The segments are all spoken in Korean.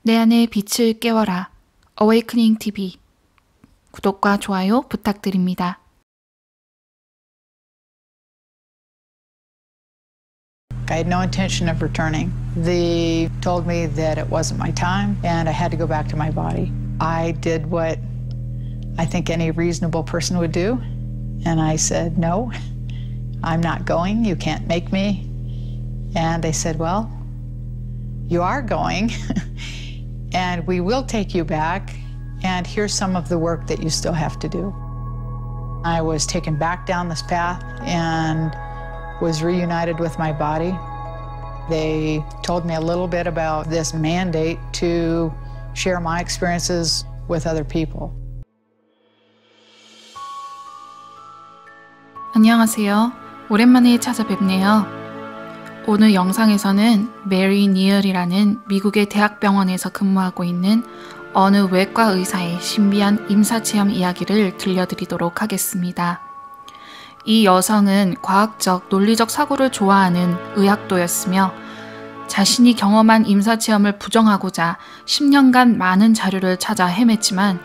내 안의 빛을 깨워라. Awakening TV. 구독과 좋아요 부탁드립니다. I had no intention of returning. They told me that it wasn't my time and I had to go back to my body. I did what I think any reasonable person would do, and I said, no, I'm not going. You can't make me. And they said, well, you are going, and we will take you back, and here's some of the work that you still have to do. I was taken back down this path and was reunited with my body. They told me a little bit about this mandate to share my experiences with other people. 안녕하세요. 오랜만에 찾아뵙네요. 오늘 영상에서는 메리 니얼이라는 미국의 대학병원에서 근무하고 있는 어느 외과 의사의 신비한 임사체험 이야기를 들려드리도록 하겠습니다. 이 여성은 과학적, 논리적 사고를 좋아하는 의학도였으며 자신이 경험한 임사체험을 부정하고자 10년간 많은 자료를 찾아 헤맸지만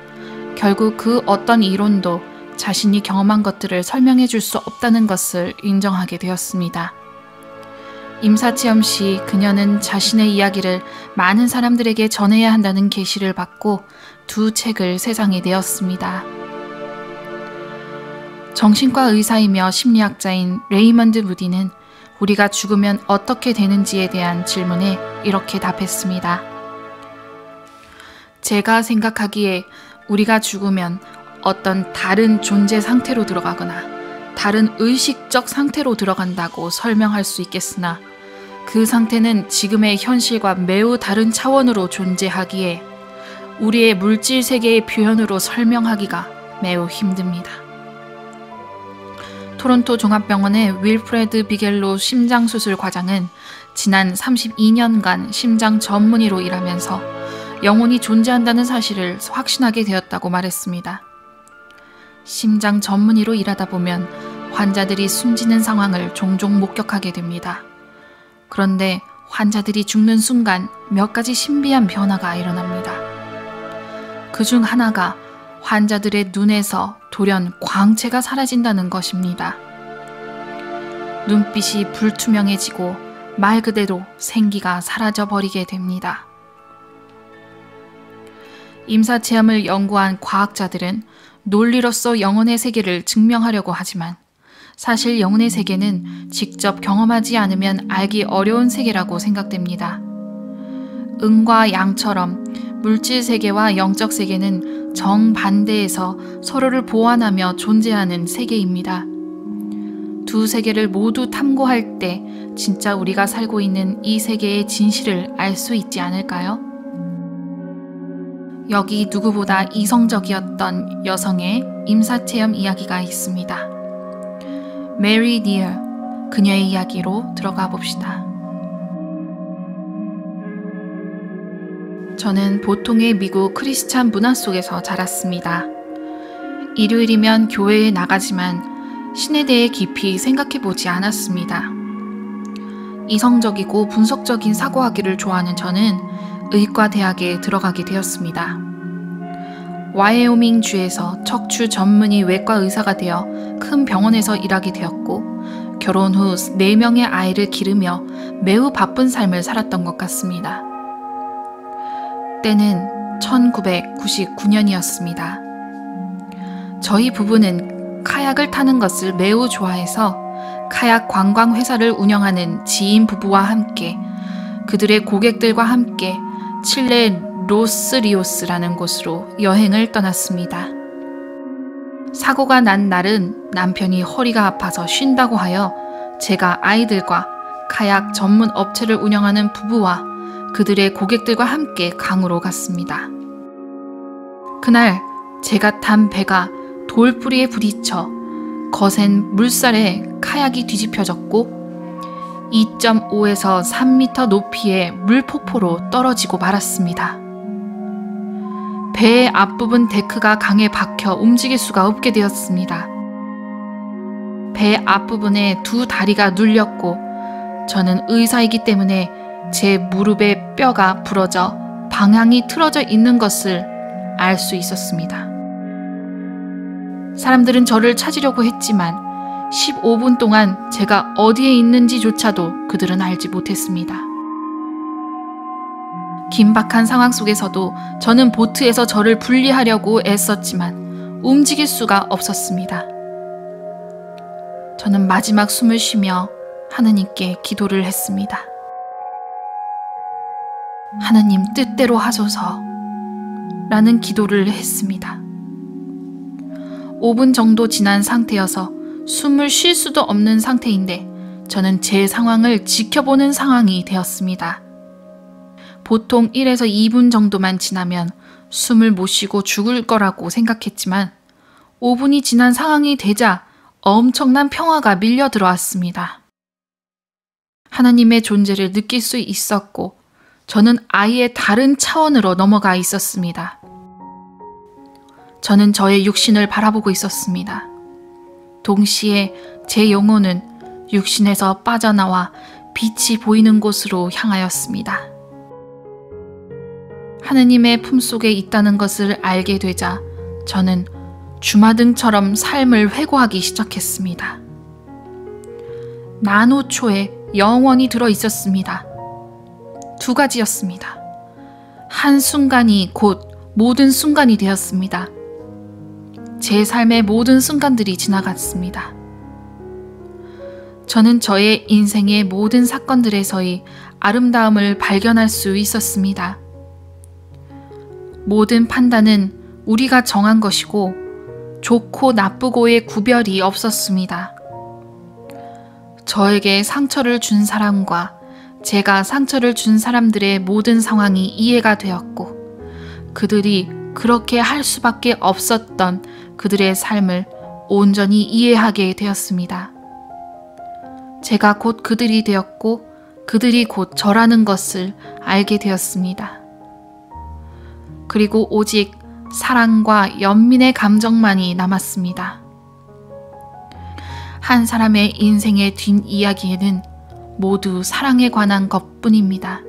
결국 그 어떤 이론도 자신이 경험한 것들을 설명해 줄 수 없다는 것을 인정하게 되었습니다. 임사체험 시 그녀는 자신의 이야기를 많은 사람들에게 전해야 한다는 계시를 받고 두 책을 세상에 내었습니다. 정신과 의사이며 심리학자인 레이먼드 무디는 우리가 죽으면 어떻게 되는지에 대한 질문에 이렇게 답했습니다. 제가 생각하기에 우리가 죽으면 어떤 다른 존재 상태로 들어가거나 다른 의식적 상태로 들어간다고 설명할 수 있겠으나 그 상태는 지금의 현실과 매우 다른 차원으로 존재하기에 우리의 물질 세계의 표현으로 설명하기가 매우 힘듭니다. 토론토 종합병원의 윌프레드 비겔로 심장수술 과장은 지난 32년간 심장 전문의로 일하면서 영혼이 존재한다는 사실을 확신하게 되었다고 말했습니다. 심장 전문의로 일하다 보면 환자들이 숨지는 상황을 종종 목격하게 됩니다. 그런데 환자들이 죽는 순간 몇 가지 신비한 변화가 일어납니다. 그중 하나가 환자들의 눈에서 돌연 광채가 사라진다는 것입니다. 눈빛이 불투명해지고 말 그대로 생기가 사라져버리게 됩니다. 임사체험을 연구한 과학자들은 논리로서 영혼의 세계를 증명하려고 하지만 사실 영혼의 세계는 직접 경험하지 않으면 알기 어려운 세계라고 생각됩니다. 음과 양처럼 물질 세계와 영적 세계는 정반대에서 서로를 보완하며 존재하는 세계입니다. 두 세계를 모두 탐구할 때 진짜 우리가 살고 있는 이 세계의 진실을 알 수 있지 않을까요? 여기 누구보다 이성적이었던 여성의 임사체험 이야기가 있습니다. 메리 니얼, 그녀의 이야기로 들어가 봅시다. 저는 보통의 미국 크리스찬 문화 속에서 자랐습니다. 일요일이면 교회에 나가지만 신에 대해 깊이 생각해보지 않았습니다. 이성적이고 분석적인 사고하기를 좋아하는 저는 의과대학에 들어가게 되었습니다. 와이오밍 주에서 척추 전문의 외과 의사가 되어 큰 병원에서 일하게 되었고 결혼 후 4명의 아이를 기르며 매우 바쁜 삶을 살았던 것 같습니다. 때는 1999년이었습니다. 저희 부부는 카약을 타는 것을 매우 좋아해서 카약 관광 회사를 운영하는 지인 부부와 함께 그들의 고객들과 함께 칠레 로스리오스라는 곳으로 여행을 떠났습니다. 사고가 난 날은 남편이 허리가 아파서 쉰다고 하여 제가 아이들과 카약 전문 업체를 운영하는 부부와 그들의 고객들과 함께 강으로 갔습니다. 그날 제가 탄 배가 돌뿌리에 부딪혀 거센 물살에 카약이 뒤집혀졌고 2.5에서 3m 높이의 물폭포로 떨어지고 말았습니다. 배의 앞부분 데크가 강에 박혀 움직일 수가 없게 되었습니다. 배 앞부분에 두 다리가 눌렸고 저는 의사이기 때문에 제 무릎의 뼈가 부러져 방향이 틀어져 있는 것을 알 수 있었습니다. 사람들은 저를 찾으려고 했지만 15분 동안 제가 어디에 있는지조차도 그들은 알지 못했습니다. 긴박한 상황 속에서도 저는 보트에서 저를 분리하려고 애썼지만 움직일 수가 없었습니다. 저는 마지막 숨을 쉬며 하느님께 기도를 했습니다. 하느님 뜻대로 하소서 라는 기도를 했습니다. 5분 정도 지난 상태여서 숨을 쉴 수도 없는 상태인데 저는 제 상황을 지켜보는 상황이 되었습니다. 보통 1에서 2분 정도만 지나면 숨을 못 쉬고 죽을 거라고 생각했지만 5분이 지난 상황이 되자 엄청난 평화가 밀려 들어왔습니다. 하나님의 존재를 느낄 수 있었고 저는 아예 다른 차원으로 넘어가 있었습니다. 저는 저의 육신을 바라보고 있었습니다. 동시에 제 영혼은 육신에서 빠져나와 빛이 보이는 곳으로 향하였습니다. 하느님의 품속에 있다는 것을 알게 되자 저는 주마등처럼 삶을 회고하기 시작했습니다. 나노초에 영원히 들어 있었습니다. 2가지였습니다. 한 순간이 곧 모든 순간이 되었습니다. 제 삶의 모든 순간들이 지나갔습니다. 저는 저의 인생의 모든 사건들에서의 아름다움을 발견할 수 있었습니다. 모든 판단은 우리가 정한 것이고 좋고 나쁘고의 구별이 없었습니다. 저에게 상처를 준 사람과 제가 상처를 준 사람들의 모든 상황이 이해가 되었고 그들이 그렇게 할 수밖에 없었던 그들의 삶을 온전히 이해하게 되었습니다. 제가 곧 그들이 되었고 그들이 곧 저라는 것을 알게 되었습니다. 그리고 오직 사랑과 연민의 감정만이 남았습니다. 한 사람의 인생의 뒷이야기에는 모두 사랑에 관한 것뿐입니다.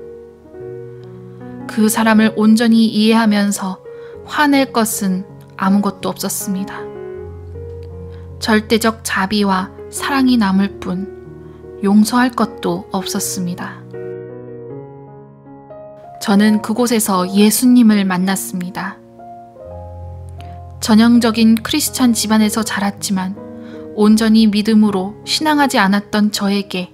그 사람을 온전히 이해하면서 화낼 것은 아무것도 없었습니다. 절대적 자비와 사랑이 남을 뿐 용서할 것도 없었습니다. 저는 그곳에서 예수님을 만났습니다. 전형적인 크리스찬 집안에서 자랐지만 온전히 믿음으로 신앙하지 않았던 저에게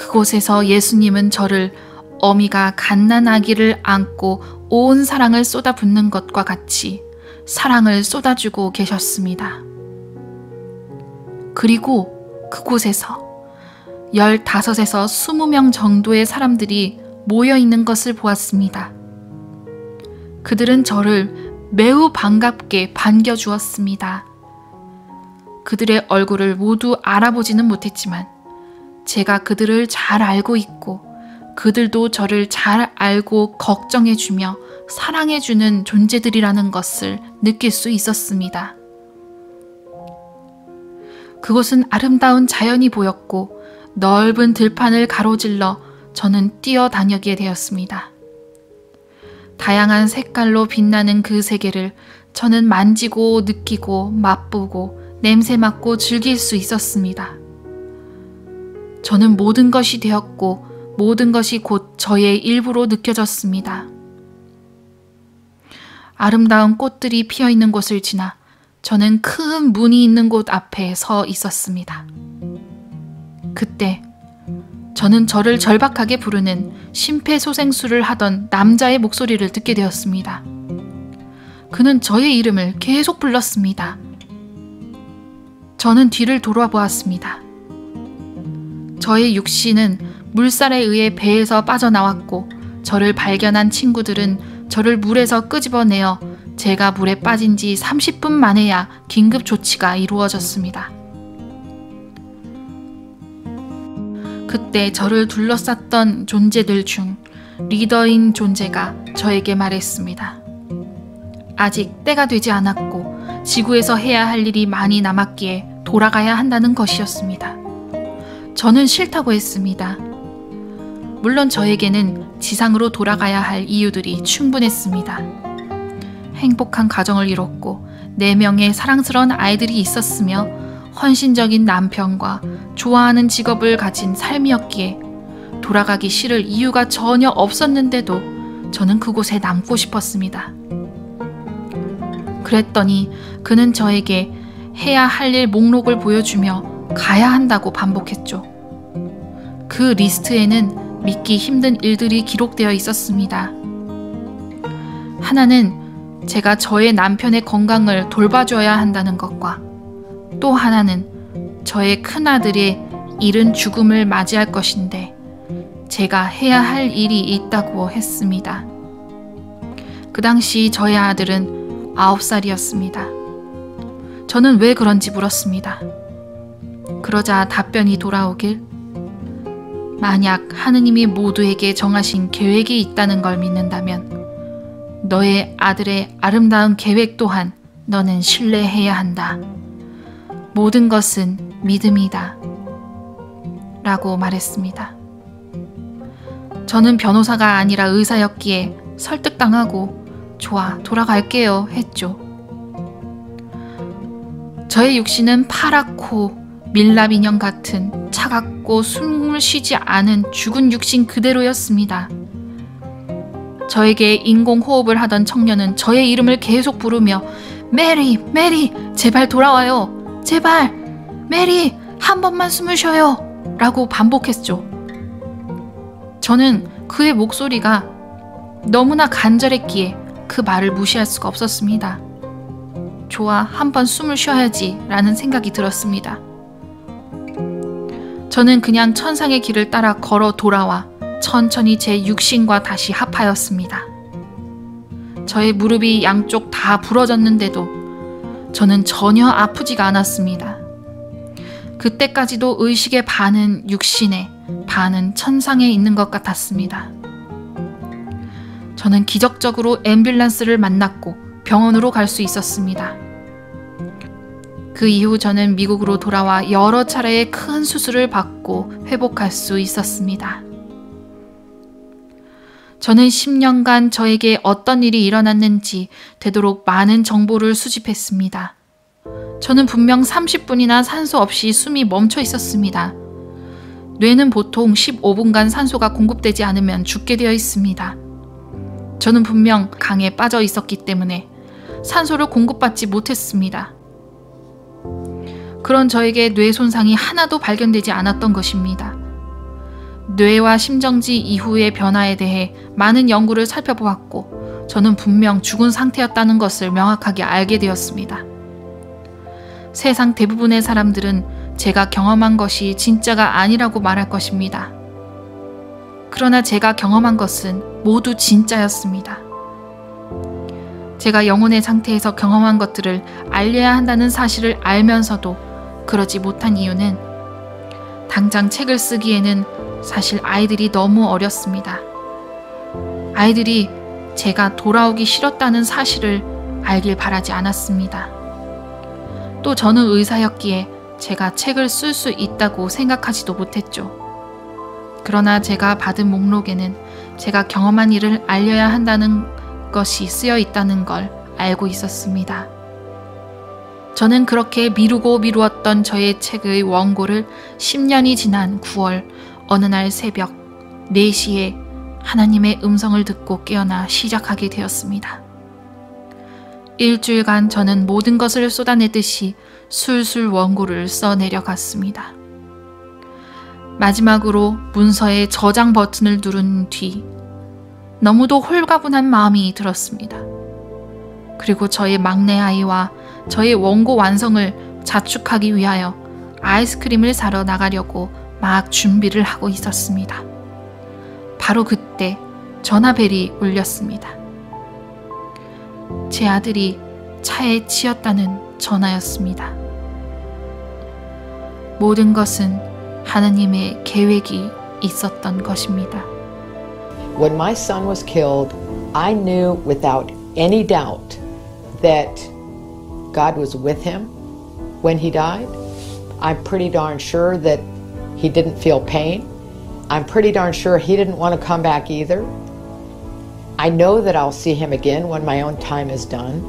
그곳에서 예수님은 저를 어미가 갓난 아기를 안고 온 사랑을 쏟아붓는 것과 같이 사랑을 쏟아주고 계셨습니다. 그리고 그곳에서 15에서 20명 정도의 사람들이 모여있는 것을 보았습니다. 그들은 저를 매우 반갑게 반겨주었습니다. 그들의 얼굴을 모두 알아보지는 못했지만 제가 그들을 잘 알고 있고 그들도 저를 잘 알고 걱정해주며 사랑해주는 존재들이라는 것을 느낄 수 있었습니다. 그곳은 아름다운 자연이 보였고 넓은 들판을 가로질러 저는 뛰어다니게 되었습니다. 다양한 색깔로 빛나는 그 세계를 저는 만지고 느끼고 맛보고 냄새 맡고 즐길 수 있었습니다. 저는 모든 것이 되었고 모든 것이 곧 저의 일부로 느껴졌습니다. 아름다운 꽃들이 피어있는 곳을 지나 저는 큰 문이 있는 곳 앞에 서 있었습니다. 그때 저는 저를 절박하게 부르는 심폐소생술을 하던 남자의 목소리를 듣게 되었습니다. 그는 저의 이름을 계속 불렀습니다. 저는 뒤를 돌아보았습니다. 저의 육신은 물살에 의해 배에서 빠져나왔고 저를 발견한 친구들은 저를 물에서 끄집어내어 제가 물에 빠진 지 30분 만에야 긴급 조치가 이루어졌습니다. 그때 저를 둘러쌌던 존재들 중 리더인 존재가 저에게 말했습니다. 아직 때가 되지 않았고 지구에서 해야 할 일이 많이 남았기에 돌아가야 한다는 것이었습니다. 저는 싫다고 했습니다. 물론 저에게는 지상으로 돌아가야 할 이유들이 충분했습니다. 행복한 가정을 이뤘고 4명의 사랑스러운 아이들이 있었으며 헌신적인 남편과 좋아하는 직업을 가진 삶이었기에 돌아가기 싫을 이유가 전혀 없었는데도 저는 그곳에 남고 싶었습니다. 그랬더니 그는 저에게 해야 할 일 목록을 보여주며 가야 한다고 반복했죠. 그 리스트에는 믿기 힘든 일들이 기록되어 있었습니다. 하나는 제가 저의 남편의 건강을 돌봐줘야 한다는 것과 또 하나는 저의 큰아들의 이른 죽음을 맞이할 것인데 제가 해야 할 일이 있다고 했습니다. 그 당시 저의 아들은 9살이었습니다. 저는 왜 그런지 물었습니다. 그러자 답변이 돌아오길, 만약 하느님이 모두에게 정하신 계획이 있다는 걸 믿는다면 너의 아들의 아름다운 계획 또한 너는 신뢰해야 한다. 모든 것은 믿음이다. 라고 말했습니다. 저는 변호사가 아니라 의사였기에 설득당하고 좋아, 돌아갈게요 했죠. 저의 육신은 파랗고 밀랍 인형 같은 차갑고 숨을 쉬지 않은 죽은 육신 그대로였습니다. 저에게 인공호흡을 하던 청년은 저의 이름을 계속 부르며 메리, 메리, 제발 돌아와요. 제발, 메리, 한 번만 숨을 쉬어요. 라고 반복했죠. 저는 그의 목소리가 너무나 간절했기에 그 말을 무시할 수가 없었습니다. 좋아, 한번 숨을 쉬어야지 라는 생각이 들었습니다. 저는 그냥 천상의 길을 따라 걸어 돌아와 천천히 제 육신과 다시 합하였습니다. 저의 무릎이 양쪽 다 부러졌는데도 저는 전혀 아프지가 않았습니다. 그때까지도 의식의 반은 육신에, 반은 천상에 있는 것 같았습니다. 저는 기적적으로 앰뷸런스를 만났고 병원으로 갈 수 있었습니다. 그 이후 저는 미국으로 돌아와 여러 차례의 큰 수술을 받고 회복할 수 있었습니다. 저는 10년간 저에게 어떤 일이 일어났는지 되도록 많은 정보를 수집했습니다. 저는 분명 30분이나 산소 없이 숨이 멈춰 있었습니다. 뇌는 보통 15분간 산소가 공급되지 않으면 죽게 되어 있습니다. 저는 분명 강에 빠져 있었기 때문에 산소를 공급받지 못했습니다. 그런 저에게 뇌 손상이 하나도 발견되지 않았던 것입니다. 뇌와 심정지 이후의 변화에 대해 많은 연구를 살펴보았고 저는 분명 죽은 상태였다는 것을 명확하게 알게 되었습니다. 세상 대부분의 사람들은 제가 경험한 것이 진짜가 아니라고 말할 것입니다. 그러나 제가 경험한 것은 모두 진짜였습니다. 제가 영혼의 상태에서 경험한 것들을 알려야 한다는 사실을 알면서도 그러지 못한 이유는 당장 책을 쓰기에는 사실 아이들이 너무 어렸습니다. 아이들이 제가 돌아오기 싫었다는 사실을 알길 바라지 않았습니다. 또 저는 의사였기에 제가 책을 쓸 수 있다고 생각하지도 못했죠. 그러나 제가 받은 목록에는 제가 경험한 일을 알려야 한다는 것이 쓰여 있다는 걸 알고 있었습니다. 저는 그렇게 미루고 미루었던 저의 책의 원고를 10년이 지난 9월 어느 날 새벽 4시에 하나님의 음성을 듣고 깨어나 시작하게 되었습니다. 일주일간 저는 모든 것을 쏟아내듯이 술술 원고를 써내려갔습니다. 마지막으로 문서의 저장 버튼을 누른 뒤 너무도 홀가분한 마음이 들었습니다. 그리고 저의 막내 아이와 저의 원고 완성을 자축하기 위하여 아이스크림을 사러 나가려고 막 준비를 하고 있었습니다. 바로 그때 전화벨이 울렸습니다. 제 아들이 차에 치였다는 전화였습니다. 모든 것은 하나님의 계획이 있었던 것입니다. When my son was killed, I knew without any doubt that God was with him when he died. I'm pretty darn sure that he didn't feel pain. I'm pretty darn sure he didn't want to come back either. I know that I'll see him again when my own time is done.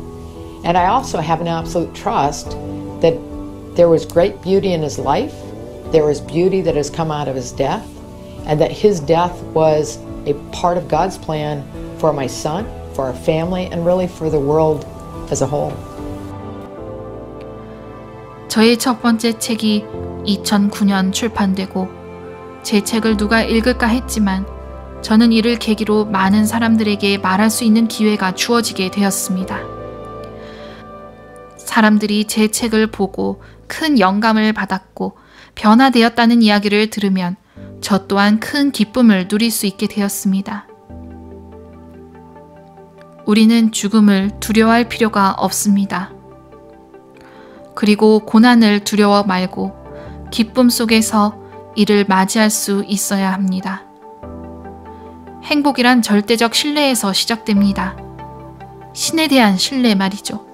And I also have an absolute trust that there was great beauty in his life, there was beauty that has come out of his death, and that his death was a part of God's plan for my son, for our family, and really for the world as a whole. 저의 첫 번째 책이 2009년 출판되고 제 책을 누가 읽을까 했지만 저는 이를 계기로 많은 사람들에게 말할 수 있는 기회가 주어지게 되었습니다. 사람들이 제 책을 보고 큰 영감을 받았고 변화되었다는 이야기를 들으면 저 또한 큰 기쁨을 누릴 수 있게 되었습니다. 우리는 죽음을 두려워할 필요가 없습니다. 그리고 고난을 두려워 말고 기쁨 속에서 이를 맞이할 수 있어야 합니다. 행복이란 절대적 신뢰에서 시작됩니다. 신에 대한 신뢰 말이죠.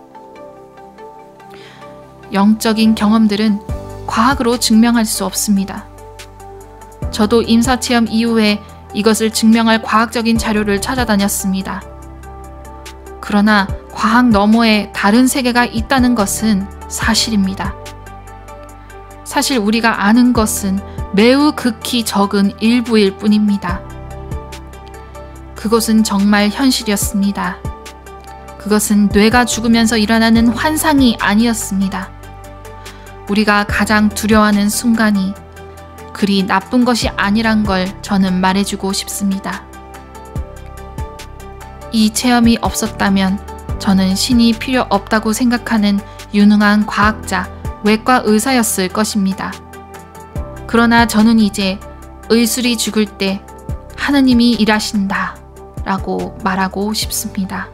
영적인 경험들은 과학으로 증명할 수 없습니다. 저도 임사체험 이후에 이것을 증명할 과학적인 자료를 찾아다녔습니다. 그러나 과학 너머에 다른 세계가 있다는 것은 사실입니다. 사실 우리가 아는 것은 매우 극히 적은 일부일 뿐입니다. 그것은 정말 현실이었습니다. 그것은 뇌가 죽으면서 일어나는 환상이 아니었습니다. 우리가 가장 두려워하는 순간이 그리 나쁜 것이 아니란 걸 저는 말해주고 싶습니다. 이 체험이 없었다면 저는 신이 필요 없다고 생각하는 유능한 과학자, 외과 의사였을 것입니다. 그러나 저는 이제 의술이 죽을 때 하느님이 일하신다 라고 말하고 싶습니다.